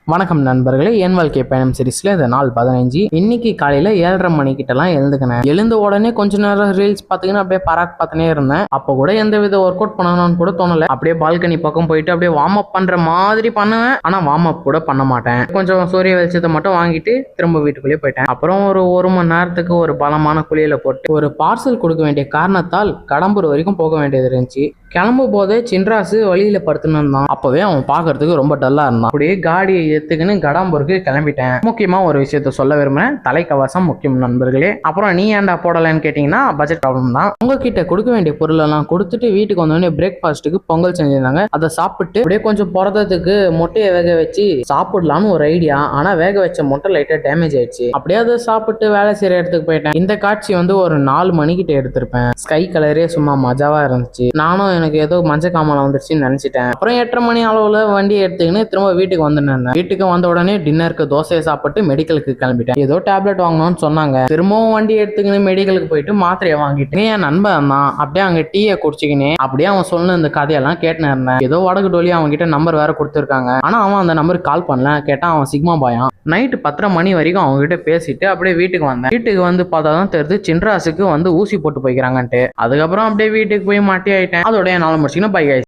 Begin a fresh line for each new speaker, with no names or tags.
வணக்கம் நண்பர்களே, என் வாழ்க்கை பயணம் சீரிஸ்ல இந்த நாள் 15. இன்னைக்கு காலையில 7:30 மணிக்கிட்டலாம் எழுந்துக்கினேன். எழுந்த உடனே கொஞ்ச நேரம் ரீல்ஸ் பாத்தீங்கன்னா அப்படியே பராக் பார்த்துனே இருந்தேன். அப்போ கூட எந்த வித ஒர்க் அவுட் பண்ணணும்னு கூட தோணல. அப்படியே பால்கனி பக்கம் போயிட்டு அப்படியே வார்ம் அப் பண்ற மாதிரி பண்ணுவேன். ஆனா வார்ம் அப் கூட பண்ண மாட்டேன். கொஞ்சம் சூரிய வெளிச்சத்தை மட்டும் வாங்கிட்டு திரும்ப வீட்டுக்குள்ளேயே போயிட்டேன். அப்புறம் ஒரு மணி நேரத்துக்கு ஒரு பலமான குளியல போட்டு ஒரு பார்சல் கொடுக்க வேண்டிய காரணத்தால் கடம்பூர் வரைக்கும் போக வேண்டியது இருந்துச்சு. கிளம்பும் போதே சின்ராசு வழியில படுத்துன்னு இருந்தான். அப்பவே அவன் பாக்குறதுக்கு ரொம்ப டல்லா இருந்தான். அப்படியே காடியை எடுத்துக்கின்னு கடம்பூருக்கு கிளம்பிட்டேன். முக்கியமா ஒரு விஷயத்த சொல்ல விரும்புறேன். தலைக்கவசம் முக்கியம் நண்பர்களே. அப்புறம் நீ ஏன்டா போடலன்னு கேட்டீங்கன்னா பட்ஜெட் ப்ராப்ளம் தான். உங்ககிட்ட கொடுக்க வேண்டிய பொருள் எல்லாம் கொடுத்துட்டு வீட்டுக்கு வந்தோடனே பிரேக்ஃபாஸ்ட்டுக்கு பொங்கல் செஞ்சிருந்தாங்க. அதை சாப்பிட்டு அப்படியே கொஞ்சம் புறதத்துக்கு முட்டையை வேக வச்சு சாப்பிடலாம்னு ஒரு ஐடியா. ஆனா வேக வச்ச முட்டை லைட்டா டேமேஜ் ஆயிடுச்சு. அப்படியே அதை சாப்பிட்டு வேலை செய்யற இடத்துக்கு போயிட்டேன். இந்த காட்சி ஒரு 4 மணிக்கிட்ட எடுத்திருப்பேன். ஸ்கை கலரே சும்மா மஜாவா இருந்துச்சு. நானும் எனக்கு ஏதோ மஞ்ச காமலம் வந்துருச்சுன்னு நினைச்சிட்டேன். அப்புறம் 8:30 மணி அளவுல வண்டி எடுத்துக்கின்னு திரும்ப வீட்டுக்கு வந்துட்டேன். வீட்டுக்கு வந்த உடனே டின்னருக்கு தோசையை சாப்பிட்டு மெடிக்கலுக்கு கிளம்பிட்டேன். ஏதோ டேப்லெட் வாங்கணும்னு சொன்னாங்க. திரும்பவும் வண்டி எடுத்துக்கின்னு மெடிக்கலுக்கு போயிட்டு மாத்திரையை வாங்கிட்டு என் நண்பன் தான் அப்படியே அங்க டீயை குடிச்சுக்கினே அப்படியே அவன் சொன்ன இந்த கதையெல்லாம் கேட்டுன்னு இருந்தேன். ஏதோ வடக்கு டோலி அவங்க கிட்ட நம்பர் வேற கொடுத்துருக்காங்க. ஆனா அவன் அந்த நம்பருக்கு கால் பண்ணல. கேட்டா அவன் சிக்மா பாயான். நைட்டு 10:30 மணி வரைக்கும் அவங்க கிட்ட பேசிட்டு அப்படியே வீட்டுக்கு வந்தேன். வீட்டுக்கு வந்து பார்த்தா தான் தெரியுது சின்ராசுக்கு ஊசி போட்டு போய்க்கிறாங்கன்ட்டு. அதுக்கப்புறம் அப்படியே வீட்டுக்கு போய் மாட்டி ஆயிட்டேன். அதோட 4 முடிச்சுக்கணும். பை.